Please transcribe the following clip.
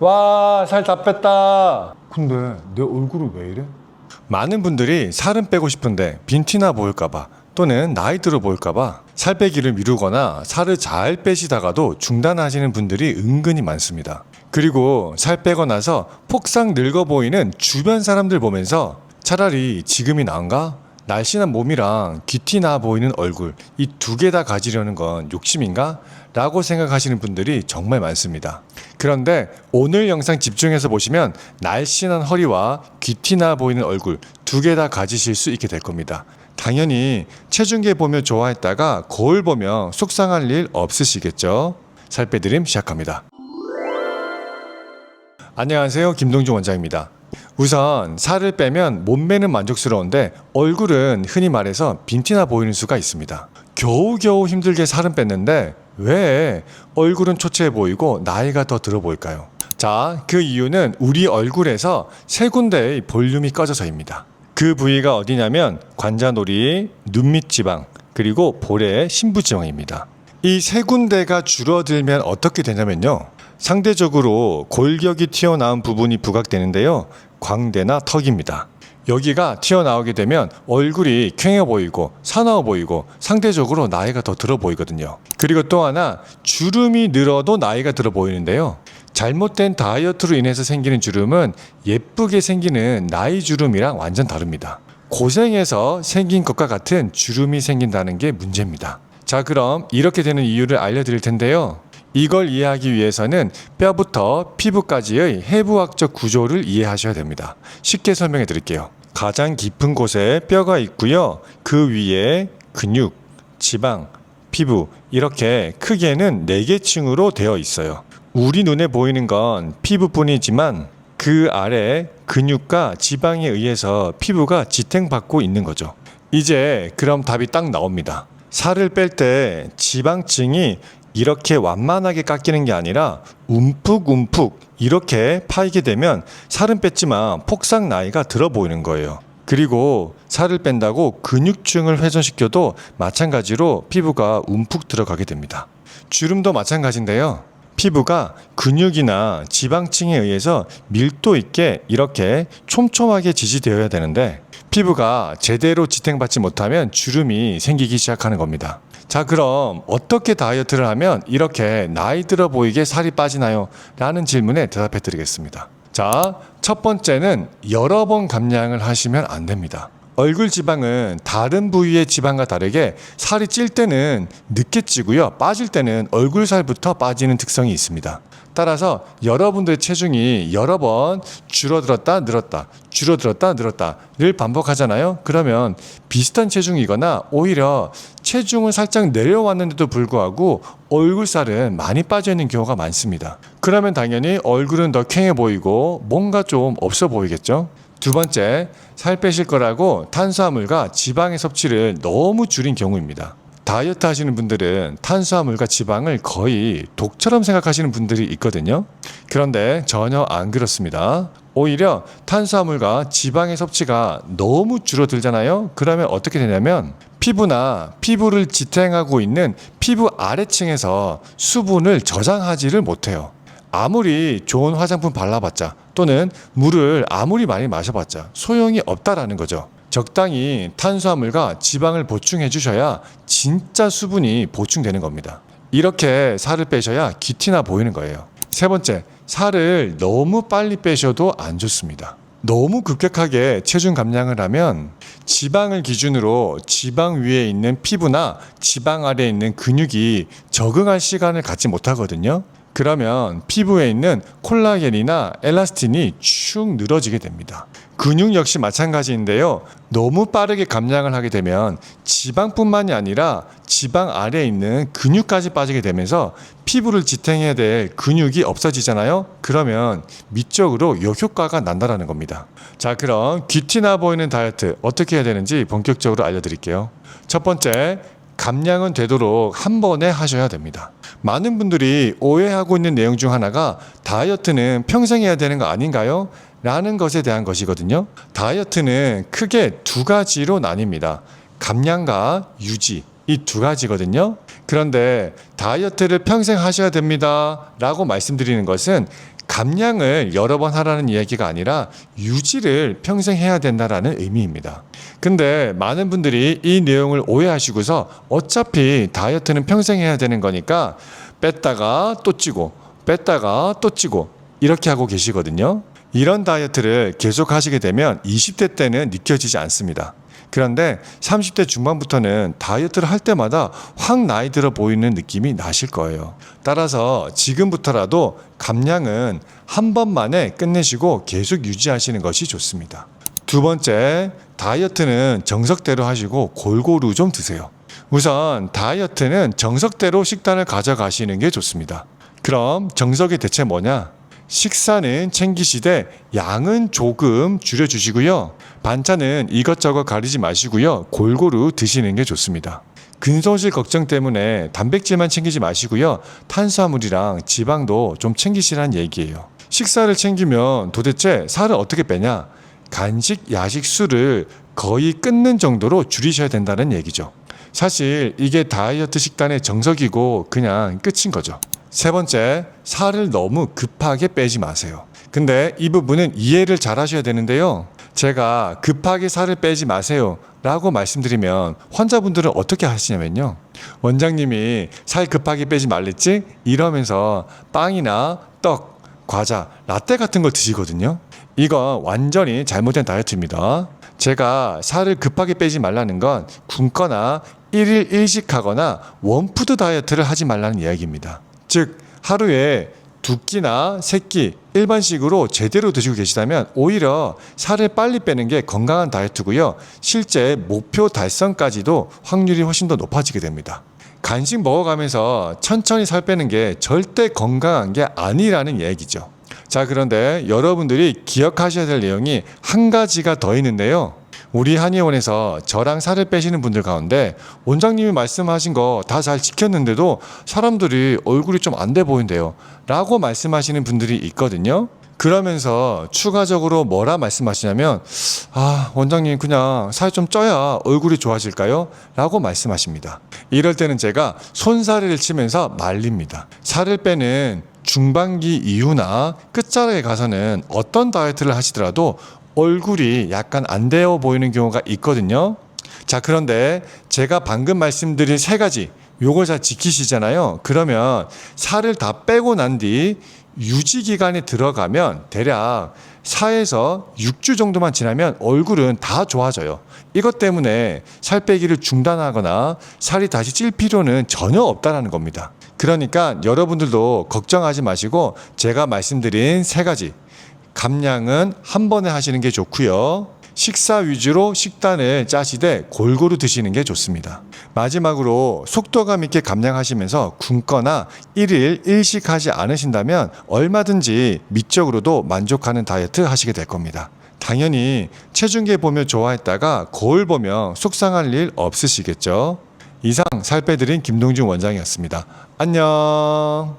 와, 살 다 뺐다. 근데 내 얼굴은 왜 이래? 많은 분들이 살은 빼고 싶은데 빈티나 보일까봐 또는 나이 들어 보일까봐 살 빼기를 미루거나 살을 잘 빼시다가도 중단하시는 분들이 은근히 많습니다. 그리고 살 빼고 나서 폭삭 늙어 보이는 주변 사람들 보면서 차라리 지금이 나은가? 날씬한 몸이랑 귀티 나 보이는 얼굴 이 두 개 다 가지려는 건 욕심인가? 라고 생각하시는 분들이 정말 많습니다. 그런데 오늘 영상 집중해서 보시면 날씬한 허리와 귀티 나 보이는 얼굴 두 개 다 가지실 수 있게 될 겁니다. 당연히 체중계 보며 좋아했다가 거울 보며 속상할 일 없으시겠죠? 살 빼드림 시작합니다. 안녕하세요, 김동준 원장입니다. 우선 살을 빼면 몸매는 만족스러운데 얼굴은 흔히 말해서 빈티나 보이는 수가 있습니다. 겨우겨우 힘들게 살은 뺐는데 왜 얼굴은 초췌해 보이고 나이가 더 들어 보일까요? 자, 그 이유는 우리 얼굴에서 세 군데의 볼륨이 꺼져서입니다. 그 부위가 어디냐면 관자놀이, 눈밑 지방, 그리고 볼의 심부지방입니다. 이 세 군데가 줄어들면 어떻게 되냐면요, 상대적으로 골격이 튀어나온 부분이 부각되는데요, 광대나 턱입니다. 여기가 튀어나오게 되면 얼굴이 퀭해 보이고 사나워 보이고 상대적으로 나이가 더 들어 보이거든요. 그리고 또 하나, 주름이 늘어도 나이가 들어 보이는데요, 잘못된 다이어트로 인해서 생기는 주름은 예쁘게 생기는 나이 주름이랑 완전 다릅니다. 고생해서 생긴 것과 같은 주름이 생긴다는 게 문제입니다. 자, 그럼 이렇게 되는 이유를 알려드릴 텐데요, 이걸 이해하기 위해서는 뼈부터 피부까지의 해부학적 구조를 이해하셔야 됩니다. 쉽게 설명해 드릴게요. 가장 깊은 곳에 뼈가 있고요, 그 위에 근육, 지방, 피부 이렇게 크게는 4개 층으로 되어 있어요. 우리 눈에 보이는 건 피부뿐이지만 그 아래 근육과 지방에 의해서 피부가 지탱받고 있는 거죠. 이제 그럼 답이 딱 나옵니다. 살을 뺄 때 지방층이 이렇게 완만하게 깎이는 게 아니라 움푹움푹 이렇게 파이게 되면 살은 뺐지만 폭삭 나이가 들어 보이는 거예요. 그리고 살을 뺀다고 근육층을 훼손시켜도 마찬가지로 피부가 움푹 들어가게 됩니다. 주름도 마찬가지인데요, 피부가 근육이나 지방층에 의해서 밀도 있게 이렇게 촘촘하게 지지되어야 되는데 피부가 제대로 지탱받지 못하면 주름이 생기기 시작하는 겁니다. 자, 그럼 어떻게 다이어트를 하면 이렇게 나이 들어 보이게 살이 빠지나요? 라는 질문에 대답해 드리겠습니다. 자, 첫 번째는 여러 번 감량을 하시면 안 됩니다. 얼굴 지방은 다른 부위의 지방과 다르게 살이 찔 때는 늦게 찌고요, 빠질 때는 얼굴 살부터 빠지는 특성이 있습니다. 따라서 여러분들의 체중이 여러 번 줄어들었다 늘었다 줄어들었다 늘었다를 반복하잖아요. 그러면 비슷한 체중이거나 오히려 체중은 살짝 내려왔는데도 불구하고 얼굴 살은 많이 빠져 있는 경우가 많습니다. 그러면 당연히 얼굴은 더 퀭해 보이고 뭔가 좀 없어 보이겠죠. 두 번째, 살 빼실 거라고 탄수화물과 지방의 섭취를 너무 줄인 경우입니다. 다이어트 하시는 분들은 탄수화물과 지방을 거의 독처럼 생각하시는 분들이 있거든요. 그런데 전혀 안 그렇습니다. 오히려 탄수화물과 지방의 섭취가 너무 줄어들잖아요. 그러면 어떻게 되냐면 피부나 피부를 지탱하고 있는 피부 아래층에서 수분을 저장하지를 못해요. 아무리 좋은 화장품 발라봤자 또는 물을 아무리 많이 마셔봤자 소용이 없다라는 거죠. 적당히 탄수화물과 지방을 보충해 주셔야 진짜 수분이 보충되는 겁니다. 이렇게 살을 빼셔야 귀티나 보이는 거예요. 세 번째, 살을 너무 빨리 빼셔도 안 좋습니다. 너무 급격하게 체중 감량을 하면 지방을 기준으로 지방 위에 있는 피부나 지방 아래에 있는 근육이 적응할 시간을 갖지 못하거든요. 그러면 피부에 있는 콜라겐이나 엘라스틴이 축 늘어지게 됩니다. 근육 역시 마찬가지인데요, 너무 빠르게 감량을 하게 되면 지방뿐만이 아니라 지방 아래에 있는 근육까지 빠지게 되면서 피부를 지탱해야 될 근육이 없어지잖아요. 그러면 미적으로 역효과가 난다라는 겁니다. 자, 그럼 귀티나 보이는 다이어트 어떻게 해야 되는지 본격적으로 알려드릴게요. 첫 번째, 감량은 되도록 한 번에 하셔야 됩니다. 많은 분들이 오해하고 있는 내용 중 하나가 다이어트는 평생 해야 되는 거 아닌가요? 라는 것에 대한 것이거든요. 다이어트는 크게 두 가지로 나뉩니다. 감량과 유지, 이 두 가지거든요. 그런데 다이어트를 평생 하셔야 됩니다 라고 말씀드리는 것은 감량을 여러 번 하라는 이야기가 아니라 유지를 평생 해야 된다라는 의미입니다. 근데 많은 분들이 이 내용을 오해하시고서 어차피 다이어트는 평생 해야 되는 거니까 뺐다가 또 찌고 뺐다가 또 찌고 이렇게 하고 계시거든요. 이런 다이어트를 계속 하시게 되면 20대 때는 느껴지지 않습니다. 그런데 30대 중반부터는 다이어트를 할 때마다 확 나이 들어 보이는 느낌이 나실 거예요. 따라서 지금부터라도 감량은 한 번만에 끝내시고 계속 유지하시는 것이 좋습니다. 두 번째, 다이어트는 정석대로 하시고 골고루 좀 드세요. 우선 다이어트는 정석대로 식단을 가져가시는 게 좋습니다. 그럼 정석이 대체 뭐냐? 식사는 챙기시되 양은 조금 줄여주시고요. 반찬은 이것저것 가리지 마시고요. 골고루 드시는 게 좋습니다. 근손실 걱정 때문에 단백질만 챙기지 마시고요. 탄수화물이랑 지방도 좀 챙기시라는 얘기예요. 식사를 챙기면 도대체 살을 어떻게 빼냐? 간식, 야식, 술을 거의 끊는 정도로 줄이셔야 된다는 얘기죠. 사실 이게 다이어트 식단의 정석이고 그냥 끝인 거죠. 세 번째, 살을 너무 급하게 빼지 마세요. 근데 이 부분은 이해를 잘 하셔야 되는데요. 제가 급하게 살을 빼지 마세요 라고 말씀드리면 환자분들은 어떻게 하시냐면요. 원장님이 살 급하게 빼지 말랬지? 이러면서 빵이나 떡, 과자, 라떼 같은 걸 드시거든요. 이거 완전히 잘못된 다이어트입니다. 제가 살을 급하게 빼지 말라는 건 굶거나 1일 1식 하거나 원푸드 다이어트를 하지 말라는 이야기입니다. 즉 하루에 2끼나 3끼 일반식으로 제대로 드시고 계시다면 오히려 살을 빨리 빼는 게 건강한 다이어트고요. 실제 목표 달성까지도 확률이 훨씬 더 높아지게 됩니다. 간식 먹어가면서 천천히 살 빼는 게 절대 건강한 게 아니라는 얘기죠. 자, 그런데 여러분들이 기억하셔야 될 내용이 한 가지가 더 있는데요. 우리 한의원에서 저랑 살을 빼시는 분들 가운데 원장님이 말씀하신 거 다 잘 지켰는데도 사람들이 얼굴이 좀 안 돼 보인대요 라고 말씀하시는 분들이 있거든요. 그러면서 추가적으로 뭐라 말씀하시냐면 원장님 그냥 살 좀 쪄야 얼굴이 좋아질까요? 라고 말씀하십니다. 이럴 때는 제가 손사래를 치면서 말립니다. 살을 빼는 중반기 이후나 끝자락에 가서는 어떤 다이어트를 하시더라도 얼굴이 약간 안 되어 보이는 경우가 있거든요. 자, 그런데 제가 방금 말씀드린 3가지 요걸 잘 지키시잖아요. 그러면 살을 다 빼고 난 뒤 유지 기간에 들어가면 대략 4에서 6주 정도만 지나면 얼굴은 다 좋아져요. 이것 때문에 살 빼기를 중단하거나 살이 다시 찔 필요는 전혀 없다라는 겁니다. 그러니까 여러분들도 걱정하지 마시고 제가 말씀드린 3가지 감량은 한 번에 하시는 게 좋고요. 식사 위주로 식단을 짜시되 골고루 드시는 게 좋습니다. 마지막으로 속도감 있게 감량하시면서 굶거나 1일 1식 하지 않으신다면 얼마든지 미적으로도 만족하는 다이어트 하시게 될 겁니다. 당연히 체중계 보며 좋아했다가 거울 보며 속상할 일 없으시겠죠? 이상 살 빼드린 김동준 원장이었습니다. 안녕.